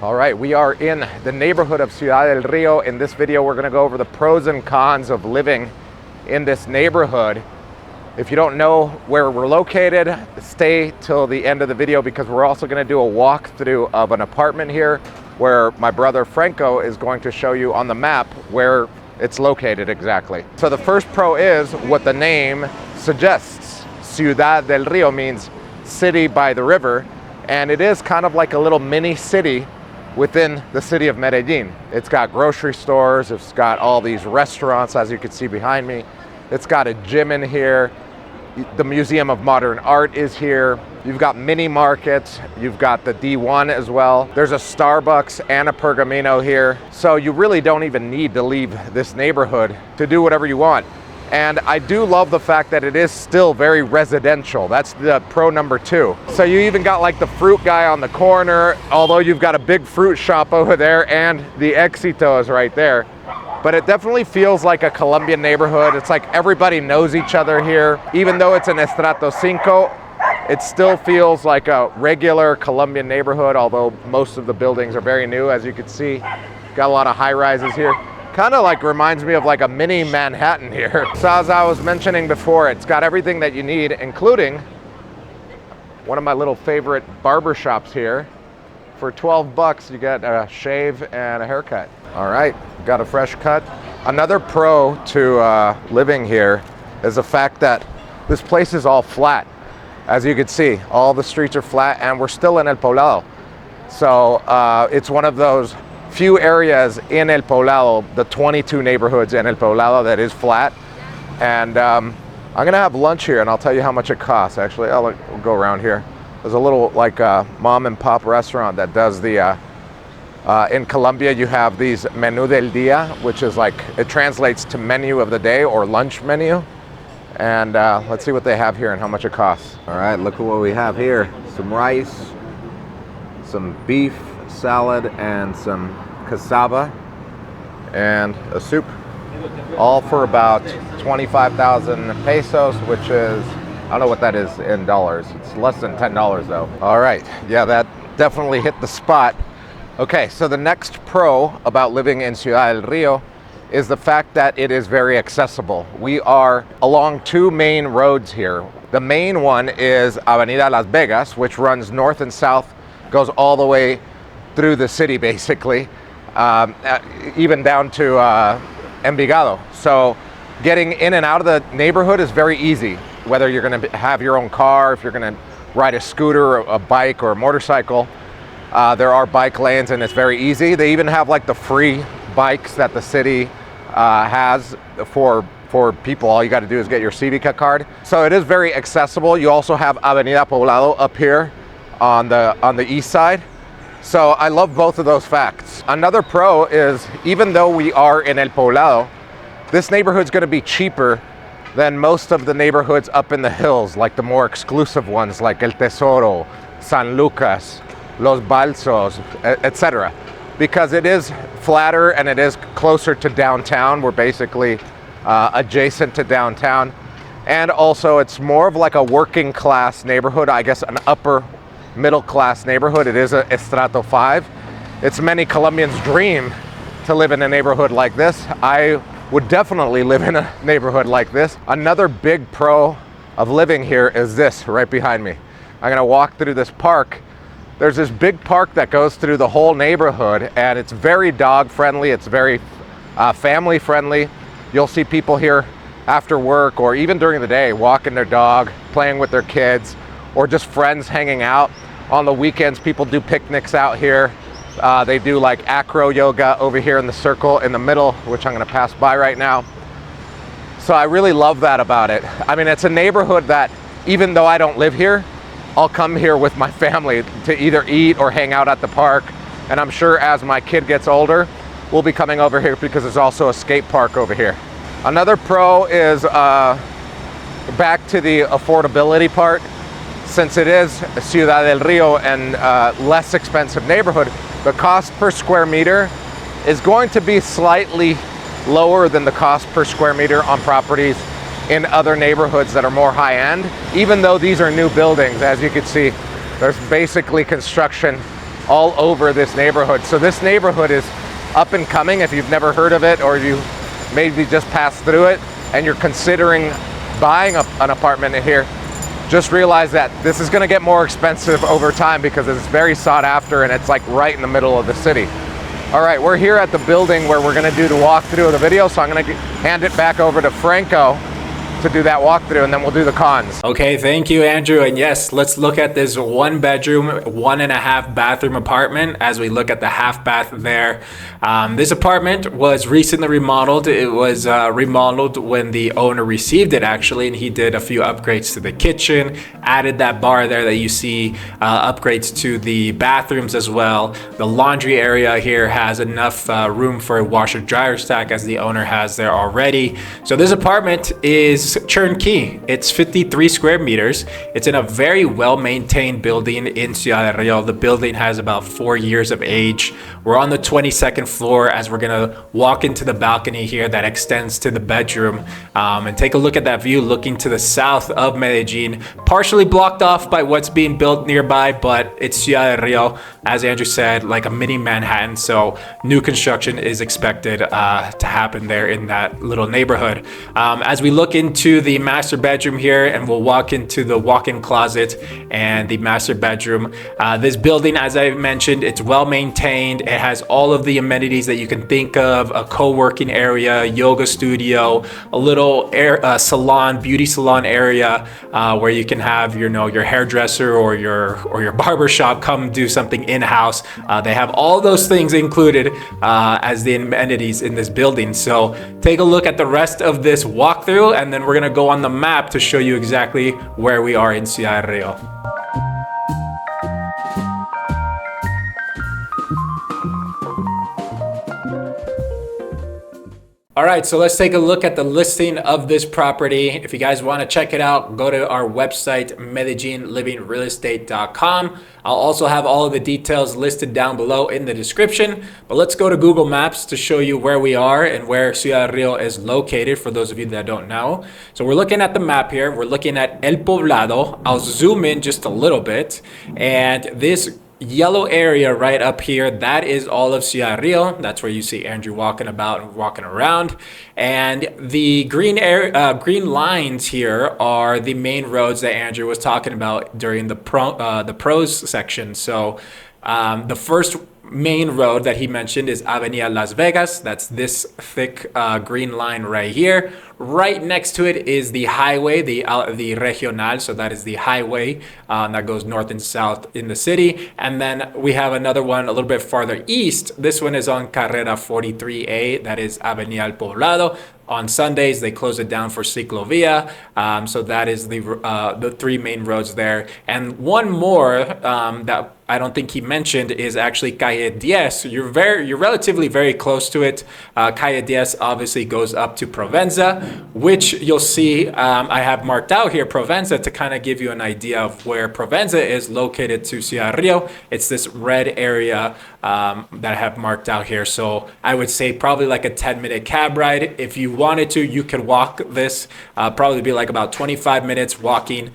All right, we are in the neighborhood of Ciudad del Rio. In this video, we're gonna go over the pros and cons of living in this neighborhood. If you don't know where we're located, stay till the end of the video because we're also gonna do a walkthrough of an apartment here where my brother Franco is going to show you on the map where it's located exactly. So the first pro is what the name suggests. Ciudad del Rio means city by the river, and it is kind of like a little mini city within the city of Medellin. It's got grocery stores, it's got all these restaurants as you can see behind me. It's got a gym in here. The Museum of Modern Art is here. You've got mini markets, you've got the D1 as well. There's a Starbucks and a Pergamino here. So you really don't even need to leave this neighborhood to do whatever you want. And I do love the fact that it is still very residential. That's the pro number 2. So you even got like the fruit guy on the corner, although you've got a big fruit shop over there and the Éxito is right there. But it definitely feels like a Colombian neighborhood. It's like everybody knows each other here. Even though it's an Estrato 5, it still feels like a regular Colombian neighborhood, although most of the buildings are very new, as you can see. Got a lot of high rises here. Kind of like reminds me of like a mini Manhattan here. So as I was mentioning before, it's got everything that you need, including one of my little favorite barber shops here. For 12 bucks, you get a shave and a haircut. All right, got a fresh cut. Another pro to living here is the fact that this place is all flat. As you can see, all the streets are flat and we're still in El Poblado. So it's one of those few areas in El Poblado, the 22 neighborhoods in El Poblado that is flat. And I'm gonna have lunch here and I'll tell you how much it costs. Actually, I'll go around here. There's a little like mom and pop restaurant that does the, in Colombia you have these menú del día, which is like, it translates to menu of the day or lunch menu. And let's see what they have here and how much it costs. All right, look at what we have here. Some rice, some beef, salad, and some cassava, and a soup. All for about 25,000 pesos, which is, I don't know what that is in dollars. It's less than $10 though. All right, yeah, that definitely hit the spot. Okay, so the next pro about living in Ciudad del Rio is the fact that it is very accessible. We are along 2 main roads here. The main one is Avenida Las Vegas, which runs north and south, goes all the way through the city basically, even down to Envigado. So getting in and out of the neighborhood is very easy, whether you're gonna have your own car, if you're gonna ride a scooter, a bike, or a motorcycle. There are bike lanes and it's very easy. They even have like the free bikes that the city has for people. All you got to do is get your Civica card. So it is very accessible. You also have Avenida Poblado up here on the east side. So I love both of those facts. Another pro is, even though we are in El Poblado, this neighborhood's going to be cheaper than most of the neighborhoods up in the hills, like the more exclusive ones like El Tesoro, San Lucas, Los Balsos, etc. Because it is flatter and it is closer to downtown. We're basically adjacent to downtown. And also it's more of like a working class neighborhood, I guess an upper middle class neighborhood. It is a Estrato 5. It's many Colombians' dream to live in a neighborhood like this. I would definitely live in a neighborhood like this. Another big pro of living here is this right behind me. I'm gonna walk through this park. There's this big park that goes through the whole neighborhood and it's very dog friendly. It's very family friendly. You'll see people here after work or even during the day walking their dog, playing with their kids, or just friends hanging out. On the weekends, people do picnics out here. They do like acro yoga over here in the circle in the middle, which I'm gonna pass by right now. So I really love that about it. I mean, it's a neighborhood that even though I don't live here, I'll come here with my family to either eat or hang out at the park. And I'm sure as my kid gets older, we'll be coming over here because there's also a skate park over here. Another pro is back to the affordability part. Since it is Ciudad del Rio and less expensive neighborhood, the cost per square meter is going to be slightly lower than the cost per square meter on properties in other neighborhoods that are more high-end. Even though these are new buildings, as you can see, there's basically construction all over this neighborhood. So this neighborhood is up and coming. If you've never heard of it, or you maybe just passed through it and you're considering buying an apartment here, just realize that this is going to get more expensive over time because it's very sought after and it's like right in the middle of the city. All right, we're here at the building where we're going to do the walkthrough of the video, so I'm going to hand it back over to Franco to do that walkthrough, and then we'll do the cons. Okay, thank you, Andrew. And yes, let's look at this 1-bedroom, 1.5 bathroom apartment as we look at the half bath there. This apartment was recently remodeled. It was remodeled when the owner received it, actually, and he did a few upgrades to the kitchen, added that bar there that you see, upgrades to the bathrooms as well. The laundry area here has enough room for a washer dryer stack, as the owner has there already. So this apartment is turnkey. It's 53 square meters. It's in a very well-maintained building in Ciudad del Rio. The building has about 4 years of age. We're on the 22nd floor as we're gonna walk into the balcony here that extends to the bedroom, and take a look at that view looking to the south of Medellin, partially blocked off by what's being built nearby, but it's Ciudad del Rio, as Andrew said, like a mini Manhattan. So new construction is expected to happen there in that little neighborhood. As we look into the master bedroom here, and we'll walk into the walk-in closet and the master bedroom. This building, as I mentioned, it's well maintained. It has all of the amenities that you can think of: a co-working area, yoga studio, a little salon, beauty salon area, where you can have your hairdresser or your barber shop come do something in-house. They have all those things included as the amenities in this building. So take a look at the rest of this walkthrough, and then we're gonna go on the map to show you exactly where we are in Ciudad del Rio. All right, so let's take a look at the listing of this property. If you guys want to check it out, go to our website, MedellinLivingRealEstate.com. I'll also have all of the details listed down below in the description. But let's go to Google Maps to show you where we are and where Ciudad del Rio is located, for those of you that don't know. So we're looking at the map here. We're looking at El Poblado. I'll zoom in just a little bit. And this yellow area right up here, that is all of Ciudad del Rio. That's where you see Andrew walking about and walking around. And the green lines here are the main roads that Andrew was talking about during the pros section. So the first main road that he mentioned is Avenida Las Vegas. That's this thick green line right here. Right next to it is the highway, the Regional. So that is the highway that goes north and south in the city. And then we have another one a little bit farther east. This one is on Carrera 43A. That is Avenida El Poblado. On Sundays, they close it down for Ciclovia. So that is the three main roads there. And one more that I don't think he mentioned is actually Calle 10. You're relatively very close to it. Calle 10 obviously goes up to Provenza, which you'll see I have marked out here, Provenza, to kind of give you an idea of where Provenza is located to Ciudad del Rio. It's this red area that I have marked out here. So I would say probably like a 10-minute cab ride. If you wanted to, you could walk this, probably be like about 25 minutes walking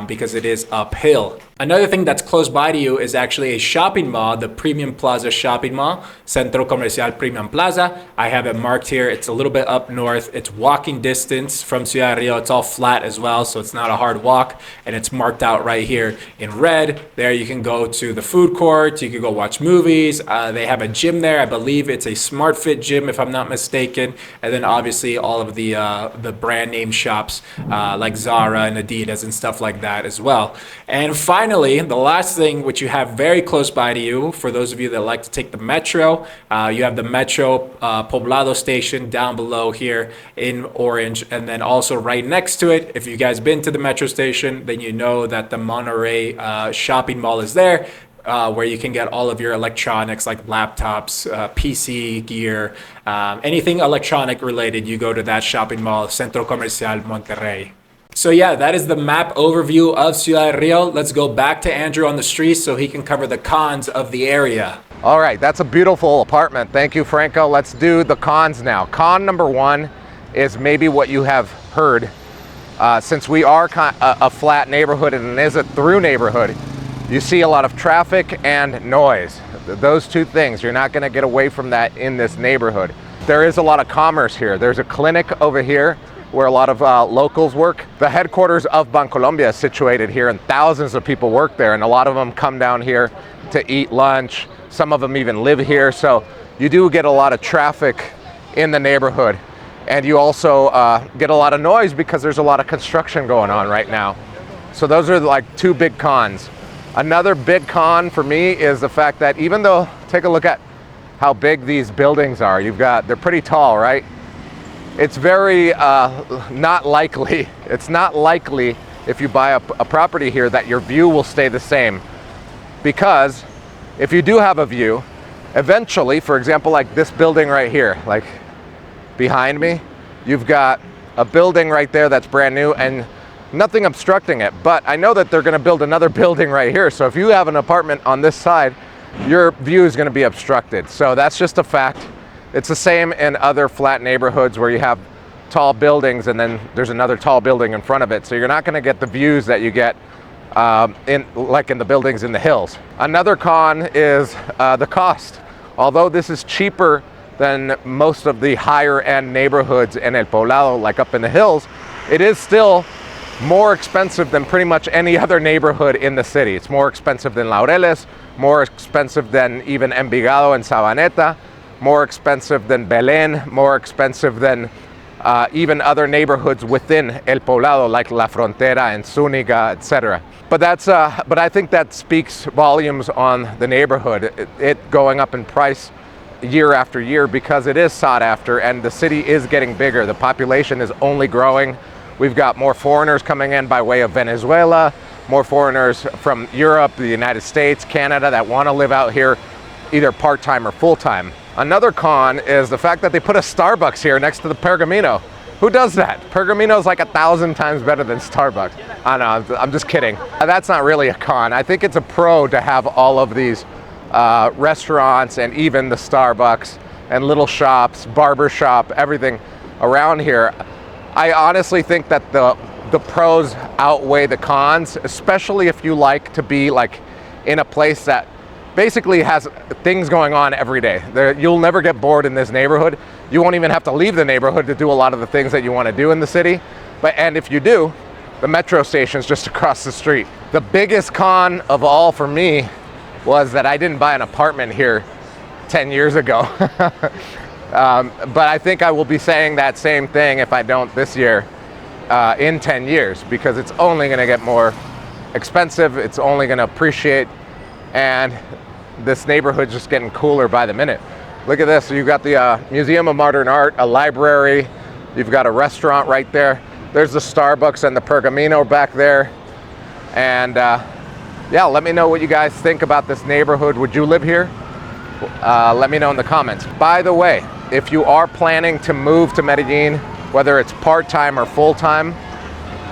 because it is uphill. Another thing that's close by to you is actually a shopping mall, the Premium Plaza shopping mall, Centro Comercial Premium Plaza. I have it marked here. It's a little bit up north. It's walking distance from Ciudad del Rio. It's all flat as well, so it's not a hard walk, and it's marked out right here in red. There you can go to the food court. You can go watch movies. They have a gym there. I believe it's a Smart Fit gym, if I'm not mistaken. And then obviously all of the brand name shops like Zara and Adidas and stuff like that as well. And finally, the last thing, which you have very close by to you, for those of you that like to take the metro, you have the Metro Poblado station down below here in orange, and then also right next to it, if you guys been to the metro station, then you know that the Monterey shopping mall is there. Where you can get all of your electronics like laptops, PC gear, anything electronic related, you go to that shopping mall, Centro Comercial Monterrey. So yeah, that is the map overview of Ciudad del Rio. Let's go back to Andrew on the streets so he can cover the cons of the area. All right, that's a beautiful apartment. Thank you, Franco. Let's do the cons now. Con number one is maybe what you have heard. Since we are a flat neighborhood and it is a through neighborhood, you see a lot of traffic and noise. Those two things, you're not gonna get away from that in this neighborhood. There is a lot of commerce here. There's a clinic over here where a lot of locals work. The headquarters of Bancolombia is situated here, and thousands of people work there, and a lot of them come down here to eat lunch. Some of them even live here, so you do get a lot of traffic in the neighborhood, and you also get a lot of noise because there's a lot of construction going on right now. So those are like two big cons. Another big con for me is the fact that even though, take a look at how big these buildings are. They're pretty tall, right? It's very not likely. It's not likely if you buy a property here that your view will stay the same. Because if you do have a view, eventually, for example, like this building right here, like behind me, you've got a building right there that's brand new and nothing obstructing it. But I know that they're gonna build another building right here. So if you have an apartment on this side, your view is gonna be obstructed. So that's just a fact. It's the same in other flat neighborhoods where you have tall buildings and then there's another tall building in front of it. So you're not gonna get the views that you get in the buildings in the hills. Another con is the cost. Although this is cheaper than most of the higher end neighborhoods in El Poblado, like up in the hills, it is still more expensive than pretty much any other neighborhood in the city. It's more expensive than Laureles, more expensive than even Envigado and Sabaneta, more expensive than Belén, more expensive than even other neighborhoods within El Poblado, like La Frontera and Zúñiga, etc. But I think that speaks volumes on the neighborhood, it going up in price year after year because it is sought after and the city is getting bigger. The population is only growing. We've got more foreigners coming in by way of Venezuela, more foreigners from Europe, the United States, Canada that want to live out here either part-time or full-time. Another con is the fact that they put a Starbucks here next to the Pergamino. Who does that? Pergamino is like 1,000 times better than Starbucks. I know, I'm just kidding. That's not really a con. I think it's a pro to have all of these restaurants and even the Starbucks and little shops, barber shop, everything around here. I honestly think that the pros outweigh the cons, especially if you like to be like in a place that basically has things going on every day. You'll never get bored in this neighborhood. You won't even have to leave the neighborhood to do a lot of the things that you want to do in the city. And if you do, the metro station's just across the street. The biggest con of all for me was that I didn't buy an apartment here 10 years ago. But I think I will be saying that same thing if I don't this year, in 10 years, because it's only gonna get more expensive, it's only gonna appreciate, and this neighborhood's just getting cooler by the minute. Look at this, you've got the Museum of Modern Art, a library, you've got a restaurant right there, there's the Starbucks and the Pergamino back there, and yeah, let me know what you guys think about this neighborhood. Would you live here? Let me know in the comments. By the way, if you are planning to move to Medellin, whether it's part-time or full-time,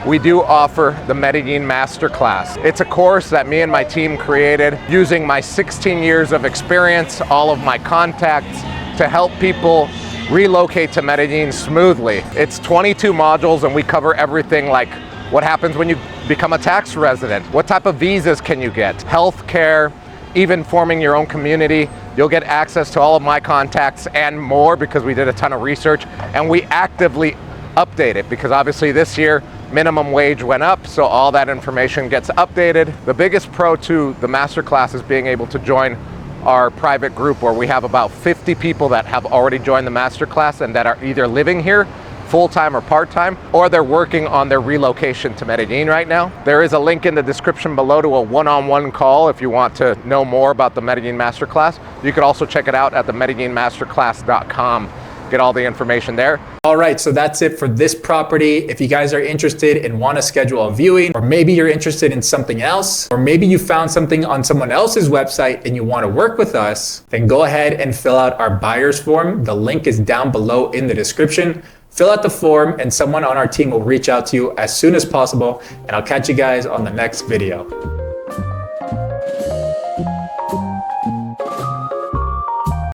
we do offer the Medellin Masterclass. It's a course that me and my team created using my 16 years of experience, all of my contacts, to help people relocate to Medellin smoothly. It's 22 modules and we cover everything like what happens when you become a tax resident, what type of visas can you get, healthcare, even forming your own community. You'll get access to all of my contacts and more because we did a ton of research and we actively update it because obviously this year minimum wage went up, so all that information gets updated. The biggest pro to the masterclass is being able to join our private group where we have about 50 people that have already joined the masterclass and that are either living here full-time or part-time, or they're working on their relocation to Medellin right now. There is a link in the description below to a one-on-one call if you want to know more about the Medellin Masterclass. You could also check it out at the MedellinMasterclass.com. Get all the information there. All right, so that's it for this property. If you guys are interested and want to schedule a viewing, or maybe you're interested in something else, or maybe you found something on someone else's website and you want to work with us, then go ahead and fill out our buyer's form. The link is down below in the description. Fill out the form and someone on our team will reach out to you as soon as possible, and I'll catch you guys on the next video.